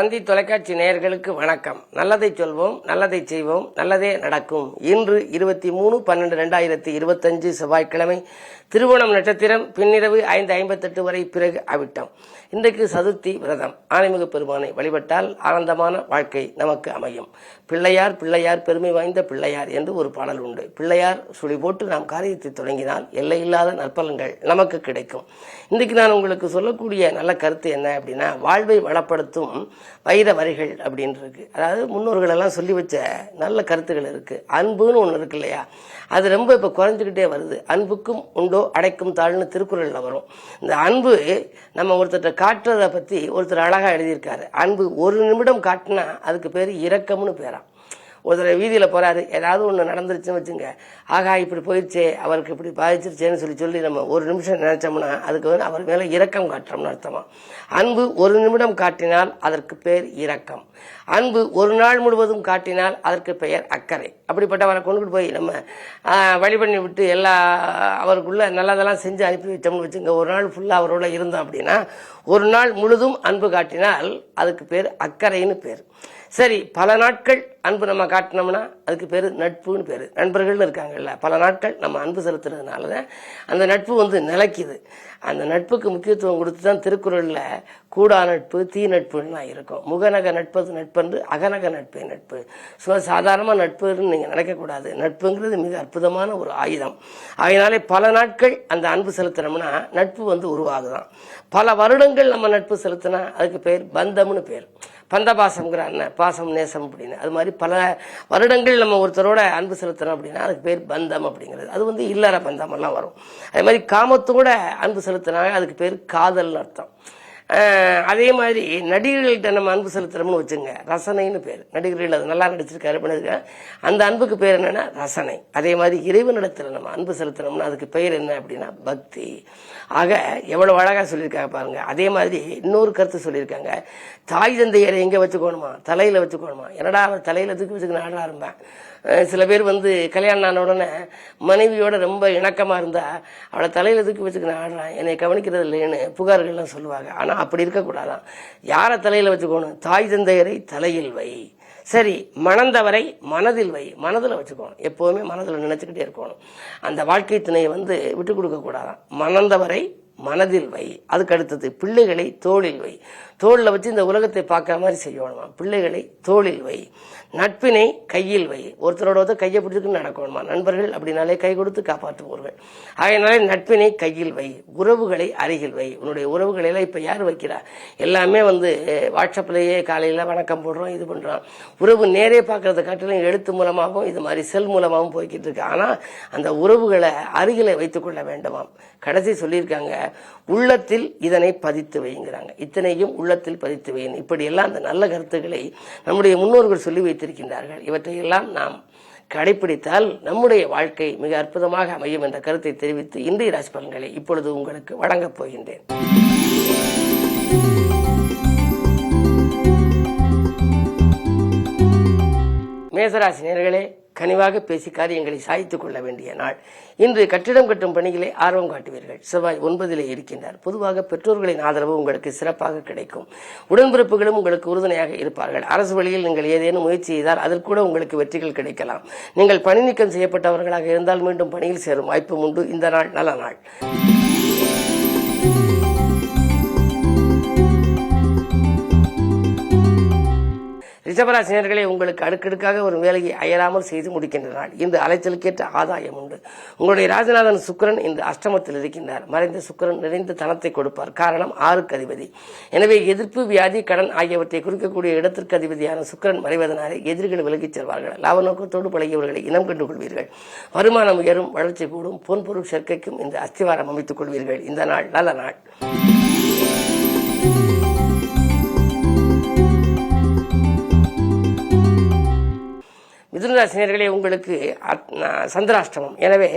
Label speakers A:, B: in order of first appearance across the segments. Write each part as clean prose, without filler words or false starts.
A: தந்தி தொலைக்காட்சி நேயர்களுக்கு வணக்கம். நல்லதை சொல்வோம், நல்லதை செய்வோம், நல்லதே நடக்கும். இன்று 23/12/2025 செவ்வாய்க்கிழமை, திருவோணம் நட்சத்திரம், பின்னிரவு 5:58 வரை, பிறகு அவிட்டம். இன்றைக்கு சதுர்த்தி விரதம். ஆனைமுக பெருமானை வழிபட்டால் ஆனந்தமான வாழ்க்கை நமக்கு அமையும். பிள்ளையார் பிள்ளையார் பெருமை வாய்ந்த பிள்ளையார் என்று ஒரு பாடல் உண்டு. பிள்ளையார் சுழி போட்டு நாம் காரியத்தை தொடங்கினால் எல்லையில்லாத நற்பலன்கள் நமக்கு கிடைக்கும். இன்றைக்கு நான் உங்களுக்கு சொல்லக்கூடிய நல்ல கருத்து என்ன அப்படின்னா, வாழ்வை வளப்படுத்தும் வைர வரிகள் அப்படின்னு இருக்கு. அதாவது முன்னோர்கள் எல்லாம் சொல்லி வச்ச நல்ல கருத்துக்கள் இருக்கு. அன்புன்னு ஒன்று இருக்கு இல்லையா, அது ரொம்ப இப்போ குறைஞ்சிக்கிட்டே வருது. அன்புக்கும் உண்டோ அடைக்கும் தாழ்னு திருக்குறளில் வரும். இந்த அன்பு நம்ம ஒருத்தர் காட்டுறதை பற்றி ஒருத்தர் அழகாக எழுதியிருக்காரு. அன்பு ஒரு நிமிடம் காட்டினா அதுக்கு பேர் இரக்கம்னு பேராம். ஒருத்தர் வீதியில் போகிறாரு, ஏதாவது ஒன்று நடந்துருச்சுன்னு வச்சுங்க, ஆகா இப்படி போயிடுச்சே, அவருக்கு இப்படி பாதிச்சிருச்சேன்னு சொல்லி நம்ம ஒரு நிமிஷம் நினைச்சோம்னா அதுக்கு அவர் மேலே இரக்கம் காட்டுறோம்னு அர்த்தமா. அன்பு ஒரு நிமிடம் காட்டினால் அதற்கு பேர் இரக்கம். அன்பு ஒரு நாள் முழுவதும் காட்டினால் அதற்கு பெயர் அக்கறை. அப்படிப்பட்டவரை கொண்டுகிட்டு போய் நம்ம வழி பண்ணி விட்டு அவருக்குள்ள நல்லதெல்லாம் செஞ்சு அனுப்பி வச்சோம்னு வச்சுங்க, ஒரு நாள் ஃபுல்லாக அவரோட இருந்தோம் அப்படின்னா, ஒரு நாள் முழுதும் அன்பு காட்டினால் அதுக்கு பேர் அக்கறைன்னு பேர். சரி, பல நாட்கள் அன்பு நம்ம காட்டினோம்னா அதுக்கு பேர் நட்புன்னு பேர். நண்பர்கள்னு இருக்காங்கல்ல, பல நாட்கள் நம்ம அன்பு செலுத்துறதுனால தான் அந்த நட்பு நிலைக்குது. அந்த நட்புக்கு முக்கியத்துவம் கொடுத்து தான் திருக்குறளில் கூடா நட்பு தீ நட்புன்னா இருக்கும். முகநக நட்பது நட்பன்று அகநக நட்பே நட்பு. சாதாரணமாக நட்புன்னு நீங்கள் நினைக்கக்கூடாது. நட்புங்கிறது மிக அற்புதமான ஒரு ஆயுதம். அதனாலே பல நாட்கள் அந்த அன்பு செலுத்தினோம்னா நட்பு உருவாகுதான். பல வருடங்கள் நம்ம நட்பு செலுத்தினா அதுக்கு பேர் பந்தம்னு பேர். பந்தபாசம்ங்கிற அண்ணன் பாசம் நேசம் அப்படின்னு. அது மாதிரி பல வருடங்கள் நம்ம ஒருத்தரோட அன்பு செலுத்துறோம் அப்படின்னா அதுக்கு பேர் பந்தம் அப்படிங்கிறது. அது இல்லற பந்தம் எல்லாம் வரும். அதே மாதிரி காமத்தோட அன்பு செலுத்தினாங்க அதுக்கு பேர் காதல்னு அர்த்தம். அதே மாதிரி நடிகர்கள்ட்ட நம்ம அன்பு செலுத்துறோம்னு வச்சுங்க, ரசனைன்னு பேர். நடிகர்கள் அது நல்லா நடிச்சிருக்காரு பண்ணிருக்காரு, அந்த அன்புக்கு பேர் என்னன்னா ரசனை. அதே மாதிரி இறைவனிடத்துல நம்ம அன்பு செலுத்துறோம்னா அதுக்கு பெயர் என்ன அப்படின்னா பக்தி. ஆக எவ்வளவு அழகா சொல்லியிருக்காங்க பாருங்க. அதே மாதிரி இன்னொரு கருத்து சொல்லியிருக்காங்க, தாய் தந்தையரை எங்க வச்சுக்கணுமா, தலையில வச்சுக்கணுமா. என்னடா அவர் தலையில தூக்கி வச்சுக்க ஆடா இருப்பேன். சில பேர் கல்யாணம் ஆன உடனே மனைவியோட ரொம்ப இணக்கமா இருந்தா அவளை தலையில தூக்கி வச்சுக்க ஆடுறான், என்னை கவனிக்கிறது இல்லைன்னு புகார்கள்லாம் சொல்லுவாங்க. ஆனா அப்படி இருக்கக்கூடாதான். யாரை தலையில வச்சுக்கணும்? தாய் தந்தையரை தலையில் வை. சரி, மணந்தவரை மனதில் வை. மனதில் வச்சுக்கணும், எப்போவுமே மனதில் நினைச்சுக்கிட்டே இருக்கணும். அந்த வாழ்க்கை துணையை விட்டு கொடுக்க கூடாதான். மணந்தவரை மனதில் வை. அதுக்கு அடுத்தது பிள்ளைகளை தோளில் வை. தோளில் வச்சு இந்த உலகத்தை பார்க்க மாதிரி செய்யணுமா. பிள்ளைகளை தோளில் வை. நட்பினை கையில் வை. ஒருத்தரோட கையை பிடிச்சிட்டு நடக்கணுமா. நண்பர்கள் அப்படின்னாலே கை கொடுத்து காப்பாற்றுவார்கள். அதனாலே நட்பினை கையில் வை. உறவுகளை அருகில் வை. உன்னுடைய உறவுகளை எல்லாம் இப்ப யார் வைக்கிறா? எல்லாமே வாட்ஸ்அப்லயே காலையில வணக்கம் போடுறோம், இது பண்றோம். உறவு நேரே பார்க்கறத காட்டிலும் எழுத்து மூலமாகவும் இது மாதிரி செல் மூலமாகவும் போய்கிட்டு இருக்கு. ஆனா அந்த உறவுகளை அருகில வைத்துக் கொள்ள வேண்டுமாம். கடைசி சொல்லியிருக்காங்க, உள்ளத்தில் இதனை பதித்து வைங்கிறாங்க. இத்தனையும் உள்ளத்தில் பதித்து வையும். இப்படி எல்லாம் அந்த நல்ல கருத்துக்களை நம்முடைய முன்னோர்கள் சொல்லி வைத்திருக்கின்றார்கள். இவற்றையெல்லாம் நாம் கடைபிடித்தால் நம்முடைய வாழ்க்கை மிக அற்புதமாக அமையும் என்ற கருத்தை தெரிவித்து இன்றைய ராசி பலன்களை இப்பொழுது உங்களுக்கு வழங்கப் போகின்றேன். மேசராசி நேயர்களே, கனிவாக பேசி காரியங்களை சாய்த்துக் கொள்ள வேண்டிய நாள் இன்று. கட்டிடம் கட்டும் பணிகளை ஆர்வம் காட்டுவீர்கள். செவ்வாய் 9 இருக்கின்றார். பொதுவாக பெற்றோர்களின் ஆதரவு உங்களுக்கு சிறப்பாக கிடைக்கும். உடன்பிறப்புகளும் உங்களுக்கு உறுதுணையாக இருப்பார்கள். அரசு வழியில் நீங்கள் ஏதேனும் முயற்சி செய்தால் அதில் கூட உங்களுக்கு வெற்றிகள் கிடைக்கலாம். நீங்கள் பணி நீக்கம் செய்யப்பட்டவர்களாக இருந்தால் மீண்டும் பணியில் சேரும் வாய்ப்பும் உண்டு. இந்த நாள் நல்ல நாள். ரிஷபராசினியர்களே, உங்களுக்கு அடுக்கடுக்காக ஒரு வேலையை அயராமல் செய்து முடிக்கின்ற நாள். இந்த அலைச்சலுக்கேற்ற ஆதாயம் உண்டு. உங்களுடைய ராஜநாதன் சுக்கிரன் இந்த அஷ்டமத்தில் இருக்கின்றார். மறைந்த சுக்கிரன் நிறைந்த தனத்தை கொடுப்பார். காரணம் 6க்கு அதிபதி. எனவே எதிர்ப்பு, வியாதி, கடன் ஆகியவற்றை குறிக்கக்கூடிய இடத்திற்கு அதிபதியான சுக்கிரன் மறைவதனாலே எதிரிகள் விலகிச் செல்வார்கள். லாப நோக்கத்தோடு பழகியவர்களை இனம் கண்டு கொள்வீர்கள். வருமானம் உயரும், வளர்ச்சி கூடும். பொன்பொருள் சேர்க்கைக்கும் இந்த அஸ்திவாரம் அமைத்துக் கொள்வீர்கள். இந்த நாள் நல்ல நாள். மிதுனராசினியர்களே, உங்களுக்கு சந்திராஷ்டமம். எனவே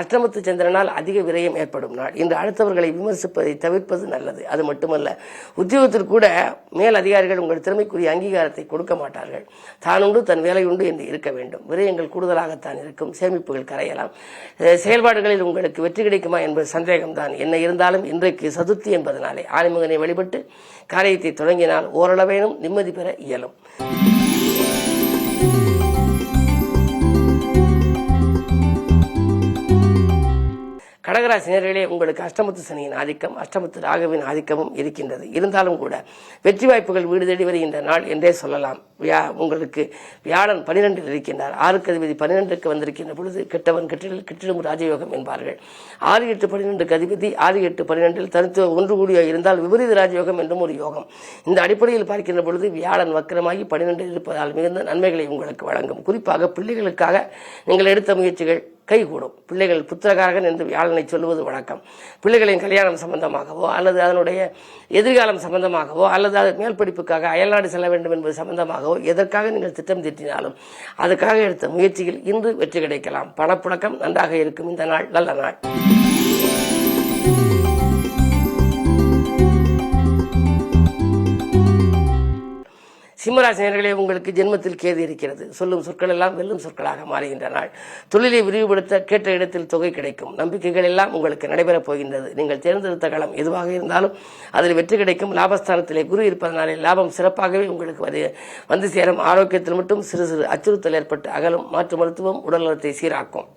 A: அஷ்டமத்து சந்திரனால் அதிக விரயம் ஏற்படும் நாள். இன்று அடுத்தவர்களை விமர்சிப்பதை தவிர்ப்பது நல்லது. அது மட்டுமல்ல, உத்தியோகத்தில் கூட மேல் அதிகாரிகள் உங்கள் திறமைக்குரிய அங்கீகாரத்தை கொடுக்க மாட்டார்கள். தானுண்டு தன் வேலை உண்டு என்று இருக்க வேண்டும். விரயங்கள் கூடுதலாகத்தான் இருக்கும். சேமிப்புகள் கரையலாம். செயல்பாடுகளில் உங்களுக்கு வெற்றி கிடைக்குமா என்பது சந்தேகம்தான். என்ன இருந்தாலும் இன்றைக்கு சதுர்த்தி என்பதனாலே ஆனைமுகனை வழிபட்டு காரியத்தை தொடங்கினால் ஓரளவேனும் நிம்மதி பெற இயலும். கடகராசினியர்களே, உங்களுக்கு அஷ்டமத்து சனியின் ஆதிக்கம், அஷ்டமத்து ராகுவின் ஆதிக்கமும் இருக்கின்றது. இருந்தாலும் கூட வெற்றி வாய்ப்புகள் வீடு தேடி வருகின்ற நாள் என்றே சொல்லலாம். உங்களுக்கு வியாழன் 12 இருக்கின்றார். 6க்கு அதிபதி 12க்கு வந்திருக்கின்ற பொழுது கெட்டவன் கெட்டிடும் ராஜயோகம் என்பார்கள். 6, 8, 12க்கு அதிபதி 6, 8, 12 தனித்து ஒன்று கூடிய இருந்தால் விபரீத ராஜயோகம் என்றும் ஒரு யோகம். இந்த அடிப்படையில் பார்க்கின்ற பொழுது வியாழன் வக்கரமாகி 12 இருப்பதால் மிகுந்த நன்மைகளை உங்களுக்கு வழங்கும். குறிப்பாக பிள்ளைகளுக்காக நீங்கள் எடுத்த முயற்சிகள் கைகூடும். பிள்ளைகள் புத்திரகாரகன் என்று வியாழனை சொல்லுவது வழக்கம். பிள்ளைகளின் கல்யாணம் சம்பந்தமாகவோ அல்லது அதனுடைய எதிர்காலம் சம்பந்தமாகவோ அல்லது அது மேல் படிப்புக்காக அயல்நாடு செல்ல வேண்டும் என்பது சம்பந்தமாகவோ எதற்காக நீங்கள் திட்டம் தீட்டினாலும் அதுக்காக எடுத்த முயற்சியில் இன்று வெற்றி கிடைக்கலாம். பணப்புழக்கம் நன்றாக இருக்கும். இந்த நாள் நல்ல நாள். சிம்மராசினியர்களே, உங்களுக்கு ஜென்மத்தில் கேது இருக்கிறது. சொல்லும் சொற்கள் எல்லாம் வெல்லும் சொற்களாக மாறுகின்ற நாள். தொழிலை விரிவுபடுத்த கேட்ட இடத்தில் தொகை கிடைக்கும். நம்பிக்கைகள் எல்லாம் உங்களுக்கு நடைபெறப் போகின்றது. நீங்கள் தேர்ந்தெடுத்த களம் எதுவாக இருந்தாலும் அதில் வெற்றி கிடைக்கும். லாபஸ்தானத்திலே குரு இருப்பதனாலே லாபம் சிறப்பாகவே உங்களுக்கு வந்து சேரும். ஆரோக்கியத்தில் மட்டும் சிறு சிறு அச்சுறுத்தல் ஏற்பட்டு அகலும். மாற்று மருத்துவம் உடல் நலத்தை சீராக்கும்.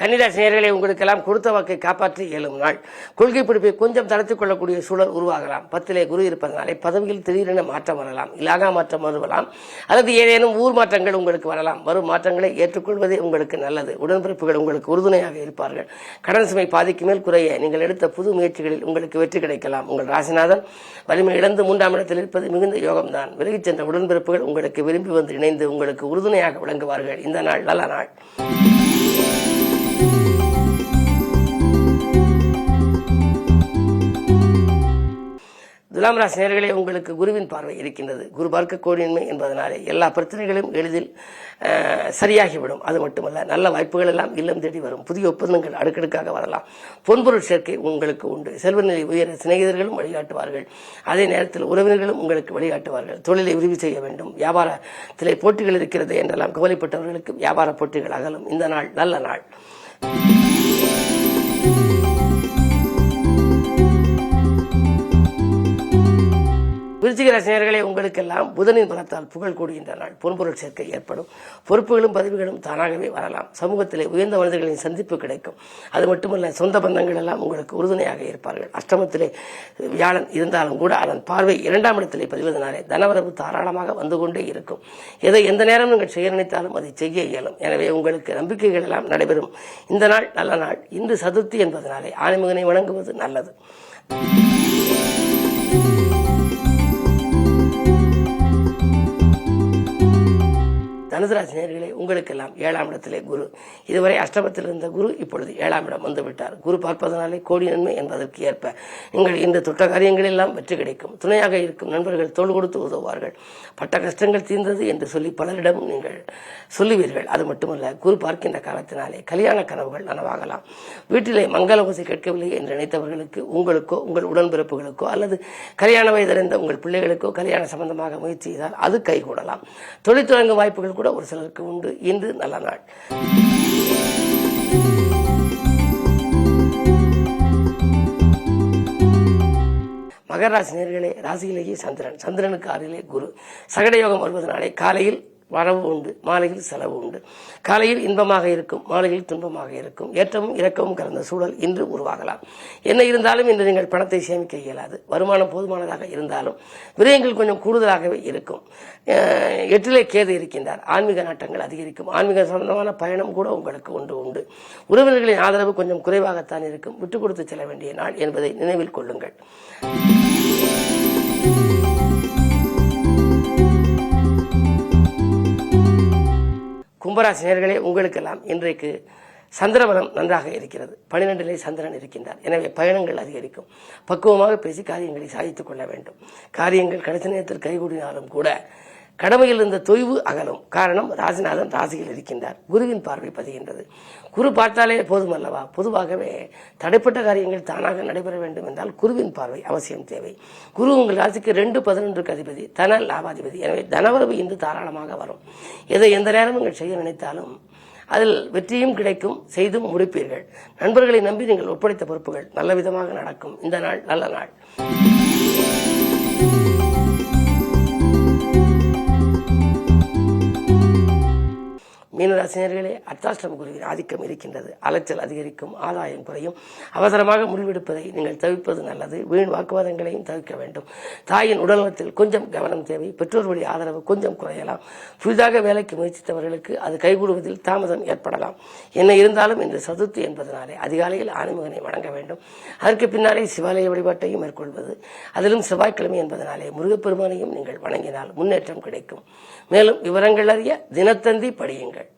A: கன்னிராசினியர்களே, உங்களுக்கெல்லாம் கொடுத்த வாக்கை காப்பாற்றி இயலும் நாள். கொள்கை பிடிப்பை கொஞ்சம் தளர்த்திக் கொள்ளக்கூடிய சூழல் உருவாகலாம். 10லே குரு இருப்பதனாலே பதவியில் திடீரென மாற்றம் வரலாம். இலாகா மாற்றம் வரலாம். அல்லது ஏதேனும் ஊர் மாற்றங்கள் உங்களுக்கு வரலாம். வரும் மாற்றங்களை ஏற்றுக்கொள்வதே உங்களுக்கு நல்லது. உடன்பிறப்புகள் உங்களுக்கு உறுதுணையாக இருப்பார்கள். கடன் சுமை பாதிக்கு மேல் குறைய நீங்கள் எடுத்த புது முயற்சிகளில் உங்களுக்கு வெற்றி கிடைக்கலாம். உங்கள் ராசிநாதன் வலிமை இழந்து 3ஆம் இடத்தில் இருப்பது மிகுந்த யோகம்தான். விலகிச் சென்ற உடன்பிறப்புகள் உங்களுக்கு விரும்பி வந்து இணைந்து உங்களுக்கு உறுதுணையாக விளங்குவார்கள். இந்த நாள் நல்ல நாள். துலாம் ராசி நேயர்களே, உங்களுக்கு குருவின் பார்வை இருக்கின்றது. குரு பார்க்க கோடியின்மை என்பதனாலே எல்லா பிரச்சனைகளும் எளிதில் சரியாகிவிடும். அது மட்டுமல்ல, நல்ல வாய்ப்புகள் எல்லாம் இல்லம் தேடி வரும். புதிய ஒப்பந்தங்கள் அடுக்கடுக்காக வரலாம். பொன்பொருள் சேர்க்கை உங்களுக்கு உண்டு. செல்வநிலை உயர சிநேகிதர்களும் வழிகாட்டுவார்கள். அதே நேரத்தில் உறவினர்களும் உங்களுக்கு வழிகாட்டுவார்கள். தொழிலை விரிவு செய்ய வேண்டும். வியாபாரத்திலே போட்டிகள் இருக்கிறது என்றெல்லாம் கவலைப்பட்டவர்களுக்கு வியாபார போட்டிகள் அகலும். இந்த நாள் நல்ல நாள். விருச்சிக ராசினியர்களே, உங்களுக்கெல்லாம் புதனின் பலத்தால் புகழ் கூடுகின்ற நாள். பொன்பொருள் சேர்க்கை ஏற்படும். பொறுப்புகளும் பதவிகளும் தானாகவே வரலாம். சமூகத்திலே உயர்ந்த மனிதர்களின் சந்திப்பு கிடைக்கும். அது மட்டுமல்ல, சொந்த பந்தங்கள் எல்லாம் உங்களுக்கு உறுதுணையாக இருப்பார்கள். அஷ்டமத்திலே வியாழன் இருந்தாலும் கூட அதன் பார்வை 2ஆம் இடத்திலே பதிவதனாலே தனவரவு தாராளமாக வந்து கொண்டே இருக்கும். எதை எந்த நேரம் நீங்கள் செய்ய நினைத்தாலும் அதை செய்ய இயலும். எனவே உங்களுக்கு நம்பிக்கைகள் எல்லாம் நடைபெறும். இந்த நாள் நல்ல நாள். இன்று சதுர்த்தி என்பதனாலே ஆனைமுகனை வணங்குவது நல்லது. தனுசு ராசி நேயர்களே, உங்களுக்கெல்லாம் 7ஆம் இடத்திலே குரு. இதுவரை அஷ்டமத்தில் இருந்த குரு இப்பொழுது 7ஆம் இடம் வந்துவிட்டார். குரு பார்ப்பதனாலே கோடி நன்மை என்பதற்கு ஏற்ப நீங்கள் இந்த தொட்ட காரியங்கள் எல்லாம் வெற்றி கிடைக்கும். துணையாக இருக்கும் நண்பர்கள் தோள் கொடுத்து உதவுவார்கள். பட்ட கஷ்டங்கள் தீர்ந்தது என்று சொல்லி பலரிடம் நீங்கள் சொல்லுவீர்கள். அது மட்டுமல்ல, குரு பார்க்கின்ற காலத்தினாலே கல்யாண கனவுகள் நனவாகலாம். வீட்டிலே மங்கள ஓசை கேட்கவில்லை என்று நினைத்தவர்களுக்கு உங்களுக்கோ உங்கள் உடன்பிறப்புகளுக்கோ அல்லது கல்யாண வயதறிந்த உங்கள் பிள்ளைகளுக்கோ கல்யாண சம்பந்தமாக முயற்சி செய்தால் அது கைகூடலாம். தொழில் தொடங்கும் வாய்ப்புகள் கூட ஒரு சிலருக்கு உண்டு. இன்று நல்ல நாள். மகர ராசி நேயர்களே, ராசியிலேயே சந்திரனுக்கு 6லே குரு. சகடயோகம் வருவதனாலே காலையில் வரவு உண்டு, மாலையில் செலவு உண்டு. காலையில் இன்பமாக இருக்கும், மாலையில் துன்பமாக இருக்கும். ஏற்றமும் இறக்கமும் கலந்த சூழல் இன்று உருவாகலாம். என்ன இருந்தாலும் இன்று நீங்கள் பணத்தை சேமிக்க இயலாது. வருமானம் போதுமானதாக இருந்தாலும் விரயங்கள் கொஞ்சம் கூடுதலாகவே இருக்கும். 8லே கேது இருக்கின்றார். ஆன்மீக நாட்டங்கள் அதிகரிக்கும். ஆன்மீக சம்பந்தமான பயணம் கூட உங்களுக்கு உண்டு. உறவினர்களின் ஆதரவு கொஞ்சம் குறைவாகத்தான் இருக்கும். விட்டுக் கொடுத்து செல்ல வேண்டிய நாள் என்பதை நினைவில் கொள்ளுங்கள். கும்பராசி நேயர்களே, உங்களுக்கெல்லாம் இன்றைக்கு சந்திரபலம் நன்றாக இருக்கிறது. 12 சந்திரன் இருக்கின்றார். எனவே பயணங்கள் அதிகரிக்கும். பக்குவமாக பேசி காரியங்களை சாதித்துக் கொள்ள வேண்டும். காரியங்கள் கடைசி நேரத்தில் கைகூடினாலும் கூட கடமையில் இருந்த தொய்வு அகலும். காரணம், ராசிநாதன் ராசியில் இருக்கின்றார். குருவின் பார்வை பதிகின்றது. குரு பார்த்தாலே போதும் அல்லவா? பொதுவாகவே தடைப்பட்ட காரியங்கள் தானாக நடைபெற வேண்டும் என்றால் குருவின் பார்வை அவசியம் தேவை. குரு உங்கள் ராசிக்கு 2-11 அதிபதி, தன லாபாதிபதி. எனவே தனவரவு இன்று தாராளமாக வரும். எதை எந்த நேரம் நீங்கள் செய்ய நினைத்தாலும் அதில் வெற்றியும் கிடைக்கும், செய்தும் முடிப்பீர்கள். நண்பர்களை நம்பி நீங்கள் ஒப்படைத்த பொறுப்புகள் நல்ல விதமாக நடக்கும். இந்த நாள் நல்ல நாள். மீனராசினியர்களே, அர்த்தாஷ்டம குருவின் ஆதிக்கம் இருக்கின்றது. அலைச்சல் அதிகரிக்கும், ஆதாயம் குறையும். அவசரமாக முடிவெடுப்பதை நீங்கள் தவிர்ப்பது நல்லது. வீண் வாக்குவாதங்களையும் தவிர்க்க வேண்டும். தாயின் உடல்நலத்தில் கொஞ்சம் கவனம் தேவை. பெற்றோர்களுடைய ஆதரவு கொஞ்சம் குறையலாம். புதிதாக வேலைக்கு முயற்சித்தவர்களுக்கு அது கைகூடுவதில் தாமதம் ஏற்படலாம். என்ன இருந்தாலும் இன்று சதுர்த்தி என்பதனாலே அதிகாலையில் ஆனைமுகனை வணங்க வேண்டும். அதற்கு பின்னாலே சிவாலய வழிபாட்டையும் மேற்கொள்வது, அதிலும் செவ்வாய்க்கிழமை என்பதனாலே முருகப்பெருமானையும் நீங்கள் வணங்கினால் முன்னேற்றம் கிடைக்கும். மேலும் விவரங்கள் அறிய தினத்தந்தி படியுங்கள்.